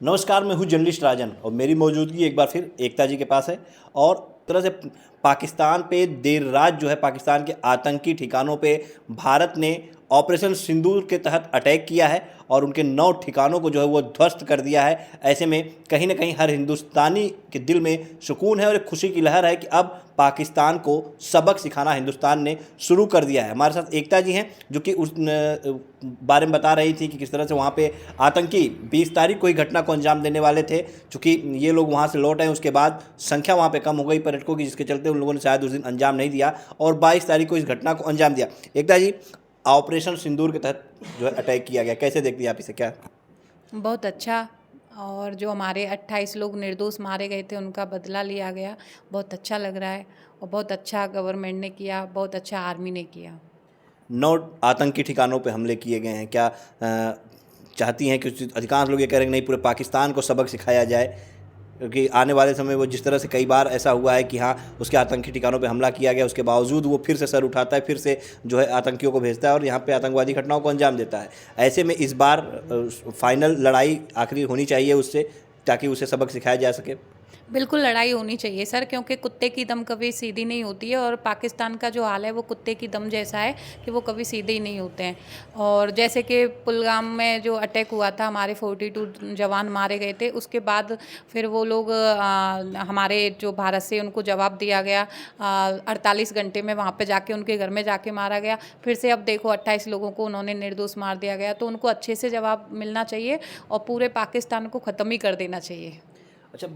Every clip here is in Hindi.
नमस्कार, मैं हूं जर्नलिस्ट राजन और मेरी मौजूदगी एक बार फिर एकता जी के पास है। और तरह से पाकिस्तान पे देर रात जो है पाकिस्तान के आतंकी ठिकानों पे भारत ने ऑपरेशन सिंदूर के तहत अटैक किया है और उनके 9 ठिकानों को जो है वो ध्वस्त कर दिया है। ऐसे में कहीं ना कहीं हर हिंदुस्तानी के दिल में सुकून है और एक खुशी की लहर है कि अब पाकिस्तान को सबक सिखाना हिंदुस्तान ने शुरू कर दिया है। हमारे साथ एकता जी हैं जो कि उस बारे में बता रही थी कि किस तरह से वहाँ पे आतंकी 20 तारीख को ही घटना को अंजाम देने वाले थे। चूँकि ये लोग वहाँ से लौट आए उसके बाद संख्या वहाँ पे कम हो गई पर्यटकों की, जिसके चलते उन लोगों ने शायद उस दिन अंजाम नहीं दिया और 22 तारीख को इस घटना को अंजाम दिया। एकता जी, ऑपरेशन सिंदूर के तहत जो है अटैक किया गया, कैसे देखती हैं आप इसे? क्या बहुत अच्छा। और जो हमारे 28 लोग निर्दोष मारे गए थे उनका बदला लिया गया, बहुत अच्छा लग रहा है। और बहुत अच्छा गवर्नमेंट ने किया, बहुत अच्छा आर्मी ने किया। 9 आतंकी ठिकानों पे हमले किए गए हैं, क्या चाहती हैं कि अधिकांश लोग ये कह रहे हैं कि नहीं, पूरे पाकिस्तान को सबक सिखाया जाए, क्योंकि आने वाले समय वो जिस तरह से कई बार ऐसा हुआ है कि हाँ उसके आतंकी ठिकानों पे हमला किया गया, उसके बावजूद वो फिर से सर उठाता है, फिर से जो है आतंकियों को भेजता है और यहाँ पे आतंकवादी घटनाओं को अंजाम देता है। ऐसे में इस बार फाइनल लड़ाई आखिरी होनी चाहिए उससे, ताकि उसे सबक सिखाया जा सके। बिल्कुल लड़ाई होनी चाहिए सर, क्योंकि कुत्ते की दम कभी सीधी नहीं होती है। और पाकिस्तान का जो हाल है वो कुत्ते की दम जैसा है कि वो कभी सीधे ही नहीं होते हैं। और जैसे कि पुलवामा में जो अटैक हुआ था, हमारे 42 जवान मारे गए थे, उसके बाद फिर वो लोग हमारे जो भारत से उनको जवाब दिया गया। 48 घंटे में वहाँ पे जाके उनके घर में जाके मारा गया। फिर से अब देखो 28 लोगों को उन्होंने निर्दोष मार दिया गया, तो उनको अच्छे से जवाब मिलना चाहिए और पूरे पाकिस्तान को ख़त्म ही कर देना चाहिए। अच्छा,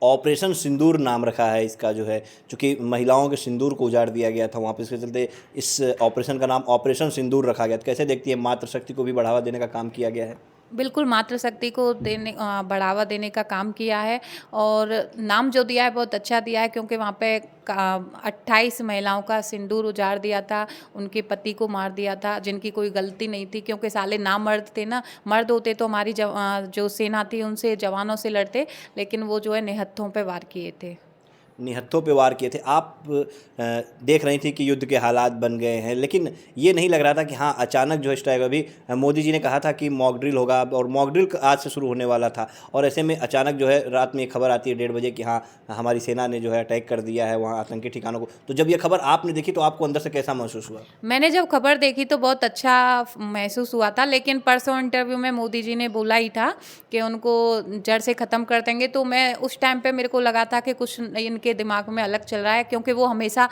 ऑपरेशन सिंदूर नाम रखा है इसका जो है, चूँकि महिलाओं के सिंदूर को उजाड़ दिया गया था वहाँ पे, इसके चलते इस ऑपरेशन का नाम ऑपरेशन सिंदूर रखा गया। तो कैसे देखती है, मातृशक्ति को भी बढ़ावा देने का काम किया गया है? बिल्कुल मातृशक्ति को बढ़ावा देने का काम किया है। और नाम जो दिया है बहुत अच्छा दिया है, क्योंकि वहाँ पे 28 महिलाओं का सिंदूर उजाड़ दिया था, उनके पति को मार दिया था जिनकी कोई गलती नहीं थी, क्योंकि साले ना मर्द थे ना। मर्द होते तो हमारी जो सेना थी उनसे, जवानों से लड़ते, लेकिन वो जो है निहत्थों पे वार किए थे। निहत्थों पे वार किए थे। आप देख रही थी कि युद्ध के हालात बन गए हैं, लेकिन ये नहीं लग रहा था कि हाँ अचानक जो है स्ट्राइक, अभी मोदी जी ने कहा था कि मॉक ड्रिल होगा और मॉक ड्रिल आज से शुरू होने वाला था, और ऐसे में अचानक जो है रात में एक खबर आती है 1:30 बजे कि हाँ हमारी सेना ने जो है अटैक कर दिया है वहाँ आतंकी ठिकानों को। तो जब ये खबर आपने देखी तो आपको अंदर से कैसा महसूस हुआ? मैंने जब खबर देखी तो बहुत अच्छा महसूस हुआ था, लेकिन परसों इंटरव्यू में मोदी जी ने बोला ही था कि उनको जड़ से ख़त्म कर देंगे। तो मैं उस टाइम पे मेरे को लगा था कि कुछ इनके दिमाग में अलग चल रहा है, क्योंकि वो हमेशा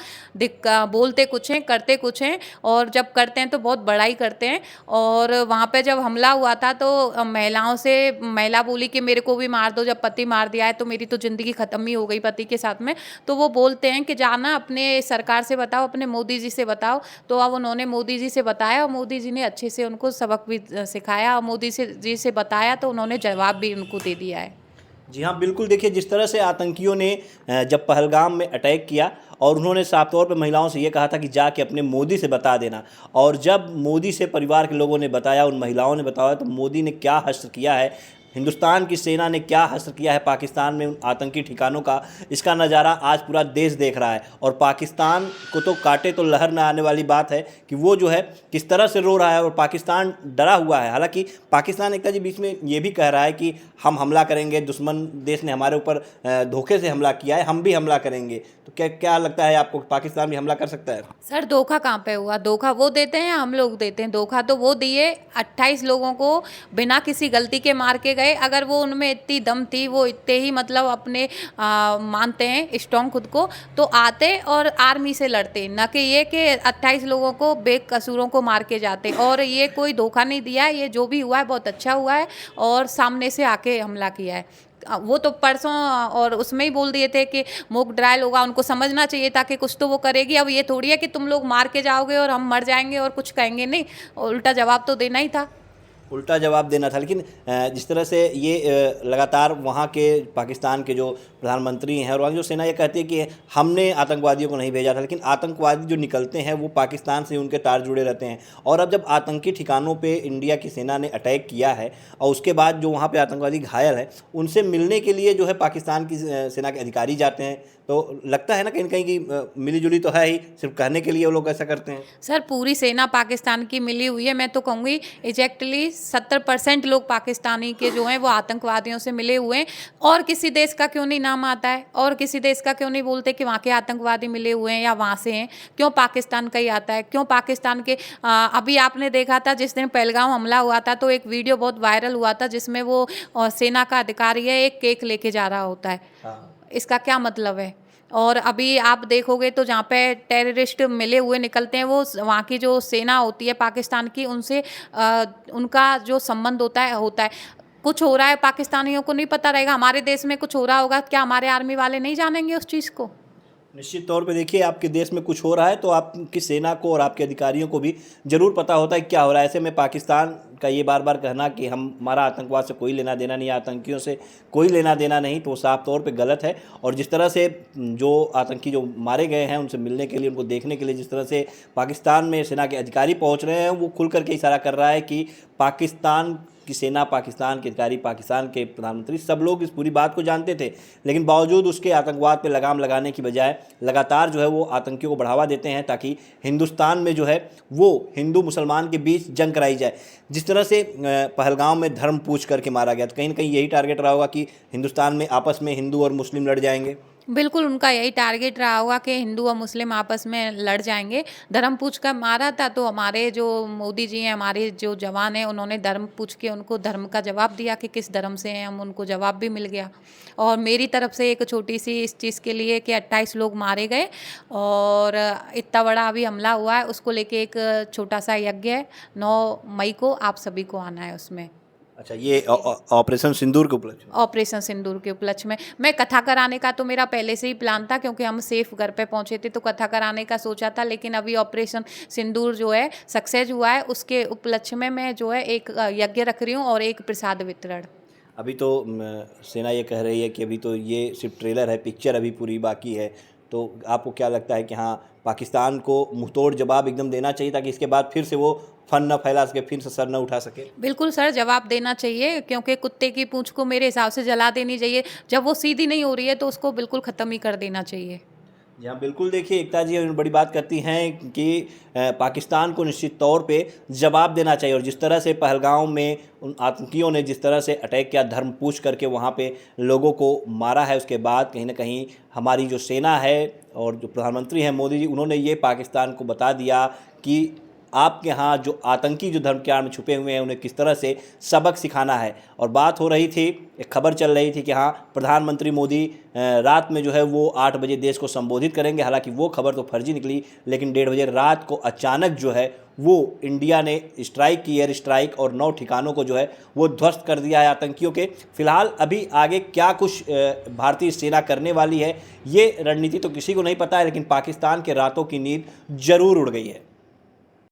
बोलते कुछ हैं करते कुछ हैं, और जब करते हैं तो बहुत बड़ाई करते हैं। और वहाँ पे जब हमला हुआ था तो महिलाओं से महिला बोली कि मेरे को भी मार दो, जब पति मार दिया है तो मेरी तो ज़िंदगी ख़त्म ही हो गई पति के साथ में। तो वो बोलते हैं कि जाना अपने सरकार से बताओ, अपने मोदी जी से बताओ। तो अब उन्होंने मोदी जी से बताया और मोदी जी ने अच्छे से उनको सबक भी सिखाया, और मोदी जी से बताया तो उन्होंने जवाब भी उनको दे दिया है। जी हाँ, बिल्कुल। देखिए, जिस तरह से आतंकियों ने जब पहलगाम में अटैक किया और उन्होंने साफ तौर पर महिलाओं से ये कहा था कि जाके अपने मोदी से बता देना, और जब मोदी से परिवार के लोगों ने बताया, उन महिलाओं ने बताया, तो मोदी ने क्या हश्र किया है, हिंदुस्तान की सेना ने क्या हश्र किया है पाकिस्तान में उन आतंकी ठिकानों का, इसका नज़ारा आज पूरा देश देख रहा है। और पाकिस्तान को तो काटे तो लहर न आने वाली बात है कि वो जो है किस तरह से रो रहा है और पाकिस्तान डरा हुआ है। हालांकि पाकिस्तान एकता जी बीच में ये भी कह रहा है कि हम हमला करेंगे, दुश्मन देश ने हमारे ऊपर धोखे से हमला किया है, हम भी हमला करेंगे। तो क्या क्या लगता है आपको, पाकिस्तान भी हमला कर सकता है? सर धोखा कहाँ पे हुआ? धोखा वो देते हैं या हम लोग देते हैं? धोखा तो वो दिए, 28 लोगों को बिना किसी गलती के मार के गए। अगर वो उनमें इतनी दम थी, वो इतने ही मतलब अपने मानते हैं स्ट्रॉन्ग खुद को, तो आते और आर्मी से लड़ते, न कि ये कि 28 लोगों को बेकसूरों को मार के जाते। और ये कोई धोखा नहीं दिया है, ये जो भी हुआ है बहुत अच्छा हुआ है, और सामने से आके हमला किया है। वो तो परसों और उसमें ही बोल दिए थे कि मॉक ड्रिल होगा, उनको समझना चाहिए था कि कुछ तो वो करेगी। अब ये थोड़ी है कि तुम लोग मार के जाओगे और हम मर जाएंगे और कुछ कहेंगे नहीं, उल्टा जवाब तो देना ही था। उल्टा जवाब देना था। लेकिन जिस तरह से ये लगातार वहाँ के पाकिस्तान के जो प्रधानमंत्री हैं और वहाँ की जो सेना ये कहती है कि हमने आतंकवादियों को नहीं भेजा था, लेकिन आतंकवादी जो निकलते हैं वो पाकिस्तान से उनके तार जुड़े रहते हैं। और अब जब आतंकी ठिकानों पे इंडिया की सेना ने अटैक किया है और उसके बाद जो वहाँ पे आतंकवादी घायल हैं उनसे मिलने के लिए जो है पाकिस्तान की सेना के अधिकारी जाते हैं, तो लगता है ना कहीं न कहीं कि मिली जुली तो है ही, सिर्फ कहने के लिए वो लोग ऐसा करते हैं। सर पूरी सेना पाकिस्तान की मिली हुई है। मैं तो कहूँगी एग्जैक्टली 70% लोग पाकिस्तानी के जो हैं वो आतंकवादियों से मिले हुए हैं। और किसी देश का क्यों नहीं नाम आता है, और किसी देश का क्यों नहीं बोलते कि वहाँ के आतंकवादी मिले हुए हैं या वहाँ से हैं, क्यों पाकिस्तान का ही आता है, क्यों पाकिस्तान के अभी आपने देखा था जिस दिन पहलगाम हमला हुआ था तो एक वीडियो बहुत वायरल हुआ था जिसमें वो सेना का अधिकारी है, एक केक लेके जा रहा होता है। इसका क्या मतलब है? और अभी आप देखोगे तो जहाँ पे टेररिस्ट मिले हुए निकलते हैं वो वहाँ की जो सेना होती है पाकिस्तान की, उनसे उनका जो संबंध होता है। कुछ हो रहा है पाकिस्तानियों को नहीं पता रहेगा, हमारे देश में कुछ हो रहा होगा, क्या हमारे आर्मी वाले नहीं जानेंगे उस चीज़ को? निश्चित तौर पे देखिए, आपके देश में कुछ हो रहा है तो आपकी सेना को और आपके अधिकारियों को भी ज़रूर पता होता है क्या हो रहा है। ऐसे में पाकिस्तान का ये बार बार कहना कि हमारा आतंकवाद से कोई लेना देना नहीं, आतंकियों से कोई लेना देना नहीं, तो साफ तौर पे गलत है। और जिस तरह से जो आतंकी जो मारे गए हैं उनसे मिलने के लिए, उनको देखने के लिए जिस तरह से पाकिस्तान में सेना के अधिकारी पहुँच रहे हैं, वो खुल करके इशारा कर रहा है कि पाकिस्तान की सेना, पाकिस्तान के अधिकारी, पाकिस्तान के प्रधानमंत्री, सब लोग इस पूरी बात को जानते थे, लेकिन बावजूद उसके आतंकवाद पे लगाम लगाने की बजाय लगातार जो है वो आतंकियों को बढ़ावा देते हैं ताकि हिंदुस्तान में जो है वो हिंदू मुसलमान के बीच जंग कराई जाए। जिस तरह से पहलगाम में धर्म पूछ करके मारा गया, तो कहीं ना कहीं यही टारगेट रहा होगा कि हिंदुस्तान में आपस में हिंदू और मुस्लिम लड़ जाएंगे। बिल्कुल, उनका यही टारगेट रहा होगा कि हिंदू और मुस्लिम आपस में लड़ जाएंगे। धर्म पूछ कर मारा था तो हमारे जो मोदी जी हैं, हमारे जो जवान हैं, उन्होंने धर्म पूछ के उनको धर्म का जवाब दिया कि किस धर्म से हैं हम, उनको जवाब भी मिल गया। और मेरी तरफ से एक छोटी सी इस चीज़ के लिए कि 28 लोग मारे गए और इतना बड़ा अभी हमला हुआ है, उसको लेके एक छोटा सा यज्ञ है। 9 मई को आप सभी को आना है उसमें। अच्छा, ये ऑपरेशन सिंदूर के उपलक्ष्य में? ऑपरेशन सिंदूर के उपलक्ष्य में मैं कथा कराने का तो मेरा पहले से ही प्लान था, क्योंकि हम सेफ घर पे पहुंचे थे तो कथा कराने का सोचा था, लेकिन अभी ऑपरेशन सिंदूर जो है सक्सेस हुआ है, उसके उपलक्ष्य में मैं जो है एक यज्ञ रख रही हूँ और एक प्रसाद वितरण। अभी तो सेना ये कह रही है कि अभी तो ये सिर्फ ट्रेलर है, पिक्चर अभी पूरी बाकी है, तो आपको क्या लगता है कि हाँ, पाकिस्तान को मुंहतोड़ जवाब एकदम देना चाहिए ताकि इसके बाद फिर से वो फन न फैला सके, फिर से सर न उठा सके? बिल्कुल सर, जवाब देना चाहिए, क्योंकि कुत्ते की पूंछ को मेरे हिसाब से जला देनी चाहिए। जब वो सीधी नहीं हो रही है तो उसको बिल्कुल ख़त्म ही कर देना चाहिए। जी हाँ, बिल्कुल। देखिए, एकता जी बड़ी बात करती हैं कि पाकिस्तान को निश्चित तौर पे जवाब देना चाहिए। और जिस तरह से पहलगाम में उन आतंकियों ने जिस तरह से अटैक किया, धर्म पूछ करके वहाँ पे लोगों को मारा है, उसके बाद कहीं ना कहीं हमारी जो सेना है और जो प्रधानमंत्री हैं मोदी जी, उन्होंने ये पाकिस्तान को बता दिया कि आपके यहाँ जो आतंकी जो धर्म की आड़ में छुपे हुए हैं उन्हें किस तरह से सबक सिखाना है। और बात हो रही थी, एक खबर चल रही थी कि हाँ, प्रधानमंत्री मोदी रात में जो है वो 8 बजे देश को संबोधित करेंगे। हालांकि वो खबर तो फर्जी निकली, लेकिन 1:30 बजे रात को अचानक जो है वो इंडिया ने स्ट्राइक की, एयर स्ट्राइक, और 9 ठिकानों को जो है वो ध्वस्त कर दिया है आतंकियों के। फिलहाल अभी आगे क्या कुछ भारतीय सेना करने वाली है, ये रणनीति तो किसी को नहीं पता है, लेकिन पाकिस्तान के रातों की नींद जरूर उड़ गई है।